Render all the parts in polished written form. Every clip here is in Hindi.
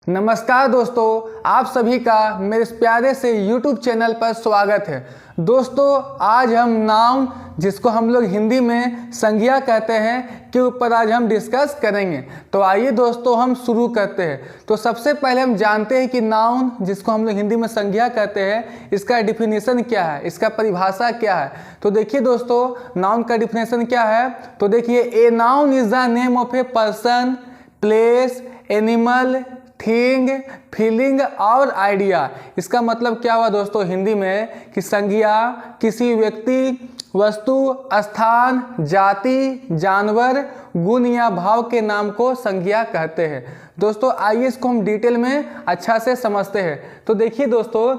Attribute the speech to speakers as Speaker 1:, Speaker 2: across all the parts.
Speaker 1: नमस्कार दोस्तों, आप सभी का मेरे इस प्यारे से YouTube चैनल पर स्वागत है। दोस्तों, आज हम नाउन जिसको हम लोग हिंदी में संज्ञा कहते हैं के ऊपर आज हम डिस्कस करेंगे। तो आइए दोस्तों हम शुरू करते हैं। तो सबसे पहले हम जानते हैं कि नाउन जिसको हम लोग हिंदी में संज्ञा कहते हैं, इसका डिफिनीशन क्या है, इसका परिभाषा क्या है। तो देखिए दोस्तों, नाउन का डिफिनीशन क्या है। तो देखिए, a noun is the name of a person, place, animal, thing, feeling और आइडिया। इसका मतलब क्या हुआ दोस्तों हिंदी में कि संज्ञा किसी व्यक्ति, वस्तु, स्थान, जाति, जानवर, गुण या भाव के नाम को संज्ञा कहते हैं। दोस्तों आइए इसको हम डिटेल में अच्छा से समझते हैं। तो देखिए दोस्तों,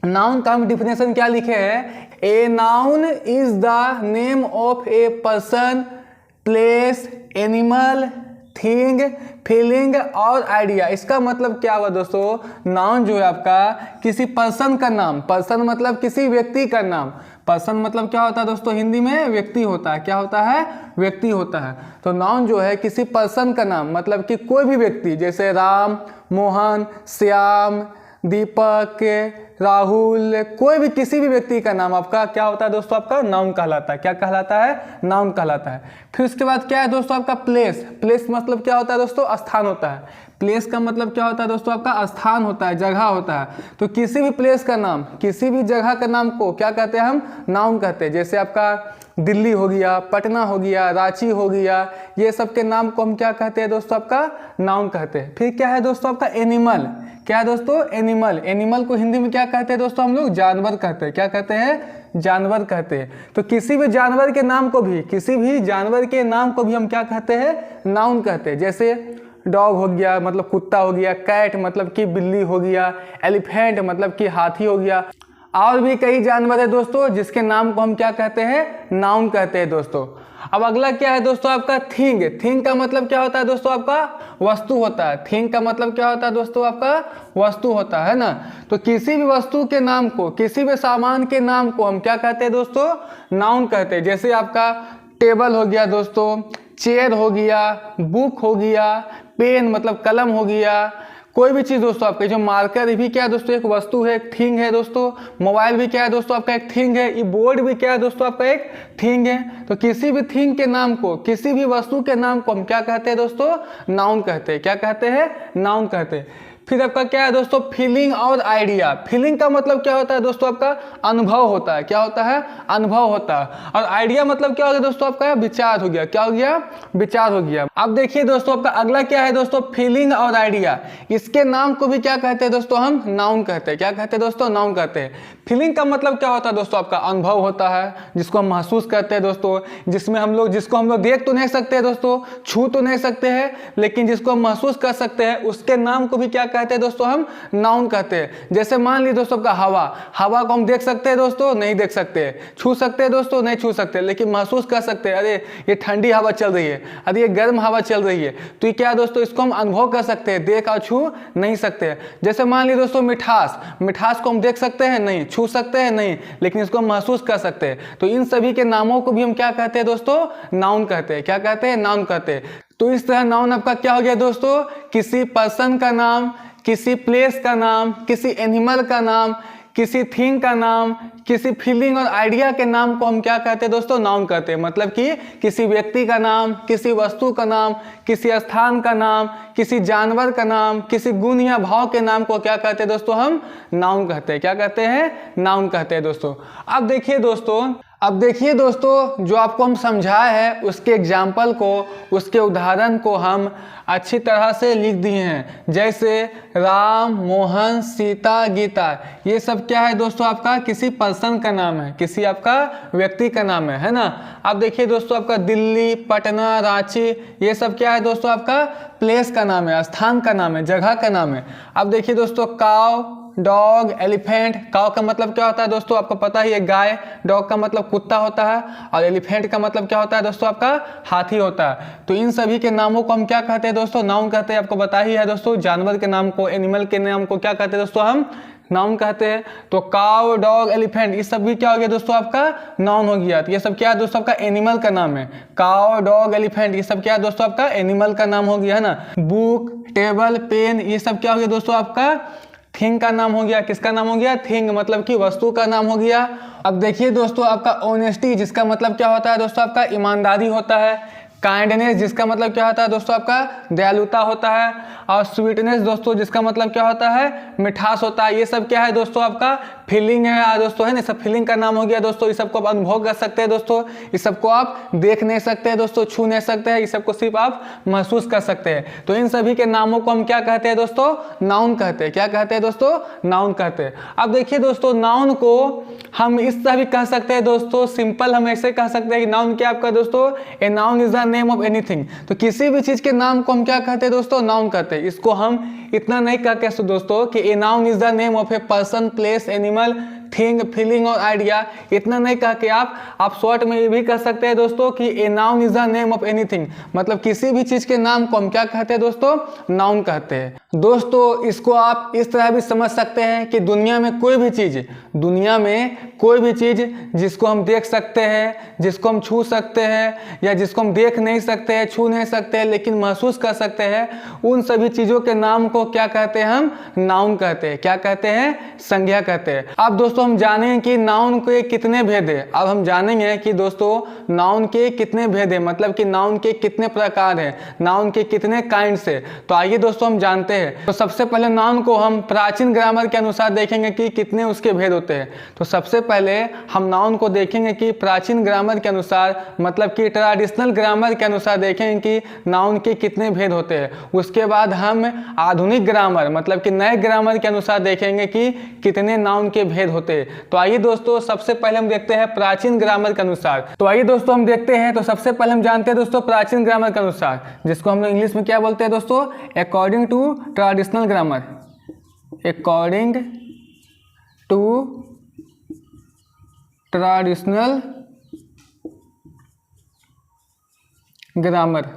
Speaker 1: नाउन का हम डिफिनेशन क्या लिखे हैं। A noun is the name of a person, place, animal, thing, feeling और आइडिया। इसका मतलब क्या हुआ दोस्तों, नाउन जो है आपका किसी पर्सन का नाम, पर्सन मतलब किसी व्यक्ति का नाम। पर्सन मतलब क्या होता है दोस्तों हिंदी में, व्यक्ति होता है। क्या होता है, व्यक्ति होता है। तो नाउन जो है किसी पर्सन का नाम मतलब कि कोई भी व्यक्ति, जैसे राम, मोहन, श्याम, दीपक, राहुल, कोई भी किसी भी व्यक्ति का नाम आपका क्या होता है दोस्तों, आपका नाउन कहलाता है। क्या कहलाता है, नाउन कहलाता है। फिर उसके बाद क्या है दोस्तों आपका प्लेस। प्लेस मतलब क्या होता है दोस्तों, स्थान होता है। प्लेस का मतलब क्या होता है दोस्तों, आपका स्थान होता है, जगह होता है। तो किसी भी प्लेस का नाम, किसी भी जगह का नाम को क्या कहते हैं, हम नाउन कहते हैं। जैसे आपका दिल्ली हो गया, पटना हो गया, रांची हो गया, ये सब के नाम को हम क्या कहते हैं दोस्तों, आपका नाउन कहते हैं। फिर क्या है दोस्तों आपका एनिमल। क्या है दोस्तों, एनिमल। एनिमल को हिंदी में क्या कहते हैं दोस्तों, हम लोग जानवर कहते हैं। क्या कहते हैं, जानवर कहते हैं। तो किसी भी जानवर के नाम को भी, किसी भी जानवर के नाम को भी हम क्या कहते हैं, नाउन कहते हैं। जैसे डॉग हो गया मतलब कुत्ता हो गया, कैट मतलब कि बिल्ली हो गया, एलिफेंट मतलब कि हाथी हो गया, और भी कई जानवर है दोस्तों जिसके नाम को हम क्या कहते हैं, नाउन कहते हैं दोस्तों। अब अगला क्या है दोस्तों आपका थिंग। थिंग का मतलब क्या होता है दोस्तों, आपका वस्तु होता है। थिंग का मतलब क्या होता है दोस्तों, आपका वस्तु होता है ना। तो किसी भी वस्तु के नाम को, किसी भी सामान के नाम को हम क्या कहते हैं दोस्तों, नाउन कहते हैं। जैसे आपका टेबल हो गया दोस्तों, चेयर हो गया, बुक हो गया, पेन मतलब कलम हो गया, कोई भी चीज़ दोस्तों आपके, जो मार्कर भी क्या है दोस्तों, एक वस्तु है, एक थिंग है दोस्तों। मोबाइल भी क्या है दोस्तों आपका, एक थिंग है। ये बोर्ड भी क्या है दोस्तों आपका, एक थिंग है। तो किसी भी थिंग के नाम को, किसी भी वस्तु के नाम को हम क्या कहते हैं दोस्तों, नाउन कहते हैं। क्या कहते हैं, नाउन कहते हैं। फिर आपका क्या है दोस्तों, फीलिंग और आइडिया। फीलिंग का मतलब क्या होता है दोस्तों, आपका अनुभव होता है। क्या होता है, अनुभव होता है। और आइडिया मतलब क्या हो गया दोस्तों, आपका विचार हो गया। क्या हो गया, विचार हो गया। अब देखिए दोस्तों, आपका अगला क्या है दोस्तों, फीलिंग और आइडिया। इसके नाम को भी क्या कहते हैं दोस्तों, हम नाउन कहते हैं। क्या कहते हैं दोस्तों, नाउन कहते हैं। फीलिंग का मतलब क्या होता है दोस्तों, आपका अनुभव होता है, जिसको हम महसूस करते हैं दोस्तों, जिसमें हम लोग, जिसको हम लोग देख तो नहीं सकते दोस्तों, छू तो नहीं सकते हैं, लेकिन जिसको हम महसूस कर सकते हैं, उसके नाम को भी क्या कहते हैं दोस्तों, हम नाउन कहते हैं। जैसे मान लीजिए दोस्तों आपका हवा। हवा को हम देख सकते हैं दोस्तों, नहीं देख सकते। छू सकते हैं दोस्तों, नहीं छू सकते, लेकिन महसूस कर सकते हैं। अरे ये ठंडी हवा चल रही है, अरे ये गर्म हवा चल रही है। तो ये क्या है दोस्तों, इसको हम अनुभव कर सकते हैं, देख और छू नहीं सकते। जैसे मान लीजिए दोस्तों मिठास। मिठास को हम देख सकते हैं नहीं, छू सकते हैं नहीं, लेकिन इसको हम महसूस कर सकते हैं। तो इन सभी के नामों को भी हम क्या कहते हैं दोस्तों, नाउन कहते हैं। क्या कहते हैं, नाउन कहते हैं। तो इस तरह नाउन आपका क्या हो गया दोस्तों, किसी पर्सन का नाम, किसी प्लेस का नाम, किसी एनिमल का नाम, किसी थिंग का नाम, किसी फीलिंग और आइडिया के नाम को हम क्या कहते हैं दोस्तों, नाउन कहते हैं। मतलब कि किसी व्यक्ति का नाम, किसी वस्तु का नाम, किसी स्थान का नाम, किसी जानवर का नाम, किसी गुण या भाव के नाम को क्या कहते हैं दोस्तों, हम नाउन कहते हैं। क्या कहते हैं, नाउन कहते हैं दोस्तों। अब देखिए दोस्तों, जो आपको हम समझाए हैं उसके एग्जाम्पल को, उसके उदाहरण को हम अच्छी तरह से लिख दिए हैं। जैसे राम, मोहन, सीता, गीता, ये सब क्या है दोस्तों, आपका किसी पर्सन का नाम है, किसी आपका व्यक्ति का नाम है ना। अब देखिए दोस्तों, आपका दिल्ली, पटना, रांची, ये सब क्या है दोस्तों, आपका प्लेस का नाम है, स्थान का नाम है, जगह का नाम है। अब देखिए दोस्तों, काव, डॉग, एलिफेंट। काव का मतलब क्या होता है दोस्तों, आपको पता ही है, गाय। डॉग का मतलब कुत्ता होता है, और एलिफेंट का मतलब क्या होता है दोस्तों, आपका हाथी होता है। तो इन सभी के नामों को हम क्या कहते हैं दोस्तों, नाउन कहते हैं। आपको पता ही है दोस्तों, जानवर के नाम को, एनिमल के नाम को क्या कहते हैं दोस्तों, हम नाउन कहते हैं। तो काव, डॉग, एलिफेंट ये सब भी क्या हो गया दोस्तों आपका नाउन हो गया। तो ये सब क्या है दोस्तों आपका एनिमल का नाम है। काव, डॉग, एलिफेंट ये सब क्या है दोस्तों आपका एनिमल का नाम हो गया है ना। बुक, टेबल, पेन ये सब क्या हो गया दोस्तों आपका थिंग का नाम हो गया। किसका नाम हो गया थिंग, मतलब कि वस्तु का नाम हो गया। अब देखिए दोस्तों आपका ऑनेस्टी जिसका मतलब क्या होता है दोस्तों आपका ईमानदारी होता है। काइंडनेस जिसका मतलब क्या होता है दोस्तों आपका दयालुता होता है। और स्वीटनेस दोस्तों जिसका मतलब क्या होता है मिठास होता है। ये सब क्या है दोस्तों आपका फीलिंग है दोस्तों, है ना। सब फीलिंग का नाम हो गया दोस्तों। इस सबको आप अनुभव कर सकते हैं दोस्तों। इस सबको आप देख नहीं सकते हैं दोस्तों, छू नहीं सकते हैं। इस सबको सिर्फ आप महसूस कर सकते हैं। तो इन सभी के नामों को हम क्या कहते हैं दोस्तों नाउन कहते हैं। क्या कहते हैं दोस्तों नाउन कहते हैं। अब देखिए दोस्तों नाउन को हम इस तरह भी कह सकते हैं दोस्तों, सिंपल हम ऐसे कह सकते हैं कि नाउन क्या आपका दोस्तों a noun is the name of anything. तो किसी भी चीज के नाम को हम क्या कहते हैं दोस्तों नाउन कहते हैं। इसको हम इतना नहीं कह के दोस्तों कि a noun is the name of a person, place, animal, thing, feeling और आइडिया, इतना नहीं कह के आप शॉर्ट में ये भी कह सकते हैं दोस्तों कि a noun is the name of anything. मतलब किसी भी चीज के नाम को हम क्या कहते हैं दोस्तों नाउन कहते हैं। दोस्तों इसको आप इस तरह भी समझ सकते हैं कि दुनिया में कोई भी चीज जिसको हम देख सकते हैं, जिसको हम छू सकते हैं, या जिसको हम देख नहीं सकते हैं, छू नहीं सकते हैं, लेकिन महसूस कर सकते हैं, उन सभी चीजों के नाम को क्या कहते हैं हम नाउन कहते हैं। क्या कहते हैं संज्ञा कहते हैं। अब दोस्तों हम जानेंगे कि नाउन के कितने भेद है। अब हम जानेंगे कि दोस्तों नाउन के कितने भेद है, मतलब कि नाउन के कितने प्रकार हैं, नाउन के कितने काइंड्स है। तो आइए दोस्तों हम जानते हैं। तो सबसे पहले नाउन को हम प्राचीन ग्रामर के अनुसार देखेंगे कि कितने उसके भेद होते हैं। तो सबसे पहले हम नाउन को देखेंगे कि प्राचीन ग्रामर के अनुसार, मतलब कि ट्रेडिशनल ग्रामर के अनुसार देखेंगे कि नाउन के कितने भेद होते हैं। उसके बाद हम आधुनिक ग्रामर, मतलब कि नए ग्रामर के अनुसार देखेंगे कि कितने नाउन के भेद होते हैं। तो आइए दोस्तों सबसे पहले हम देखते हैं प्राचीन ग्रामर के अनुसार। तो आइए दोस्तों हम देखते हैं। तो सबसे पहले हम जानते हैं दोस्तों प्राचीन ग्रामर के अनुसार, जिसको हम लोग इंग्लिश में क्या बोलते हैं दोस्तों according to traditional grammar. According to traditional grammar.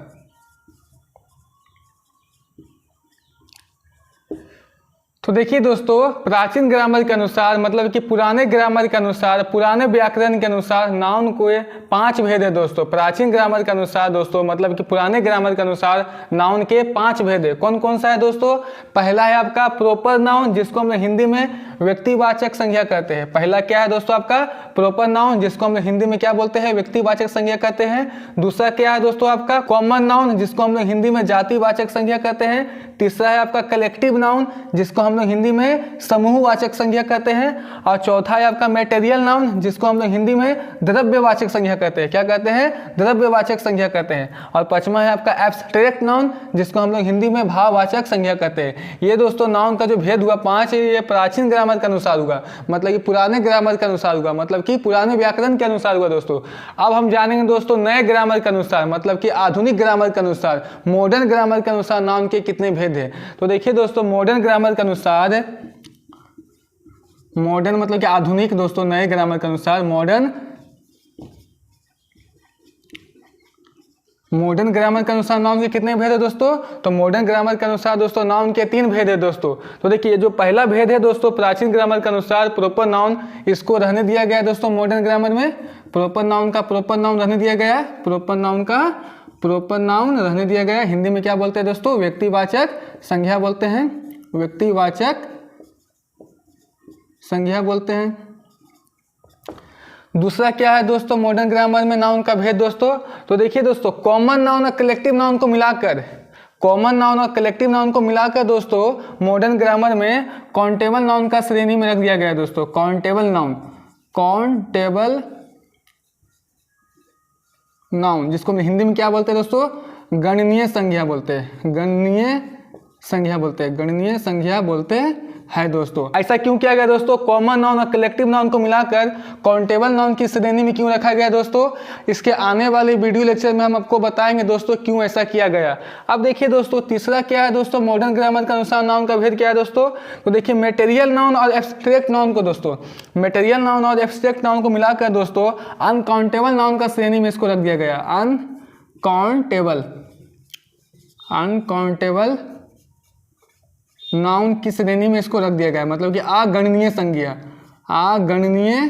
Speaker 1: तो देखिए दोस्तों प्राचीन ग्रामर के अनुसार, मतलब कि पुराने ग्रामर के अनुसार, पुराने व्याकरण के अनुसार नाउन को 5 भेद है दोस्तों। प्राचीन ग्रामर के अनुसार दोस्तों, मतलब कि पुराने ग्रामर के अनुसार नाउन के 5 भेद है। कौन कौन सा है दोस्तों? पहला है आपका प्रॉपर नाउन, जिसको हम हिंदी में व्यक्तिवाचक संज्ञा कहते हैं। पहला क्या है दोस्तों आपका प्रॉपर नाउन, जिसको हम हिंदी में क्या बोलते हैं व्यक्तिवाचक संज्ञा कहते हैं। दूसरा क्या है दोस्तों आपका कॉमन नाउन, जिसको हम लोग हिंदी में जातिवाचक संज्ञा कहते हैं। तीसरा है आपका कलेक्टिव नाउन, जिसको हम लोग हिंदी में समूहवाचक संज्ञा कहते हैं। और चौथा है आपका मटेरियल नाउन, जिसको हम लोग हिंदी में द्रव्यवाचक संज्ञा कहते हैं। क्या कहते हैं? द्रव्यवाचक संज्ञा कहते हैं। और पांचवा है आपका एब्स्ट्रैक्ट नाउन, जिसको हम लोग हिंदी में भाववाचक संज्ञा कहते हैं। ये दोस्तों नाउन का जो भेद हुआ 5 ये प्राचीन ग्रामर के अनुसार हुआ, मतलब कि पुराने ग्रामर के अनुसार हुआ, मतलब कि पुराने व्याकरण के अनुसार हुआ दोस्तों। अब हम जानेंगे दोस्तों नए ग्रामर के अनुसार, मतलब कि आधुनिक ग्रामर के अनुसार, मॉडर्न ग्रामर के अनुसार नाउन के कितने भेद है। तो देखिए दोस्तों मॉडर्न ग्रामर के अनुसार, मॉडर्न मतलब कि आधुनिक दोस्तों, नए ग्रामर के अनुसार मॉडर्न ग्रामर के अनुसार नाउन के कितने भेद है दोस्तों? तो मॉडर्न ग्रामर के अनुसार दोस्तों नाउन के 3 भेद है दोस्तों। तो देखिए जो पहला भेद है दोस्तों प्राचीन ग्रामर के अनुसार प्रॉपर नाउन, इसको रहने दिया गया है दोस्तों मॉडर्न ग्रामर में। प्रॉपर नाउन का प्रॉपर नाउन रहने दिया गया है, प्रॉपर नाउन का प्रॉपर नाउन रहने दिया गया है। हिंदी में क्या बोलते हैं दोस्तों? व्यक्तिवाचक संज्ञा बोलते हैं, व्यक्तिवाचक संज्ञा बोलते हैं। दूसरा क्या है दोस्तों मॉडर्न ग्रामर में नाउन का भेद दोस्तों? तो देखिए दोस्तों कॉमन नाउन और कलेक्टिव नाउन को मिलाकर, कॉमन नाउन और कलेक्टिव नाउन को मिलाकर दोस्तों मॉडर्न ग्रामर में काउंटेबल नाउन का श्रेणी में रख दिया गया है दोस्तों। काउंटेबल नाउन, काउंटेबल नाउन, जिसको हम हिंदी में क्या बोलते हैं दोस्तों? गणनीय संज्ञा बोलते हैं, गणनीय संज्ञा बोलते हैं, गणनीय संज्ञा बोलते है दोस्तों। ऐसा क्यों किया गया दोस्तों? कॉमन नाउन और कलेक्टिव नाउन को मिलाकर काउंटेबल नाउन की श्रेणी में क्यों रखा गया दोस्तों? इसके आने वाले वीडियो लेक्चर में हम आपको बताएंगे दोस्तों क्यों ऐसा किया गया। अब देखिए दोस्तों तीसरा क्या है दोस्तों मॉडर्न ग्रामर के अनुसार नाउन का भेद क्या है दोस्तों? तो देखिए मटेरियल नाउन और एब्स्ट्रैक्ट नाउन को दोस्तों, मटेरियल नाउन और एब्स्ट्रैक्ट नाउन को मिलाकर दोस्तों अनकाउंटेबल नाउन का श्रेणी में इसको रख दिया गया। अनकाउंटेबल, अनकाउंटेबल नाउन की श्रेणी में इसको रख दिया गया है, मतलब कि अगणनीय संज्ञा, अगणनीय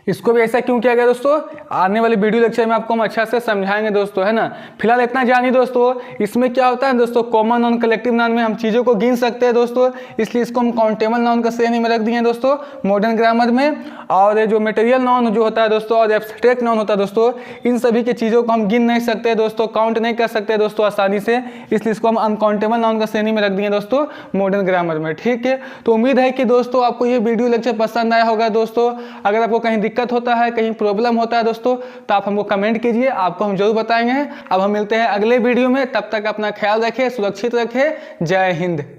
Speaker 1: इसको भी ऐसा क्यों किया गया दोस्तों, आने वाले वीडियो लेक्चर में आपको हम अच्छा से समझाएंगे दोस्तों, है ना। फिलहाल इतना जानिए दोस्तों, इसमें क्या होता है दोस्तों, कॉमन नाउन कलेक्टिव नाउन में हम चीज़ों को गिन सकते हैं दोस्तों, इसलिए इसको हम काउंटेबल नाउन का श्रेणी में रख दिए हैं दोस्तों मॉडर्न ग्रामर में। और जो मटेरियल नाउन जो होता है दोस्तों और एब्स्ट्रैक्ट नाउन होता है दोस्तों, इन सभी की चीज़ों को हम गिन नहीं सकते दोस्तों, काउंट नहीं कर सकते दोस्तों आसानी से, इसलिए इसको हम अनकाउंटेबल नाउन का श्रेणी में रख दिए दोस्तों मॉडर्न ग्रामर में। ठीक है, तो उम्मीद है कि दोस्तों आपको ये वीडियो लेक्चर पसंद आया होगा दोस्तों। अगर आपको कहीं दिक्कत होता है, कहीं प्रॉब्लम होता है दोस्तों, तो आप हमको कमेंट कीजिए, आपको हम जरूर बताएंगे। अब हम मिलते हैं अगले वीडियो में, तब तक अपना ख्याल रखें, सुरक्षित रखें। जय हिंद।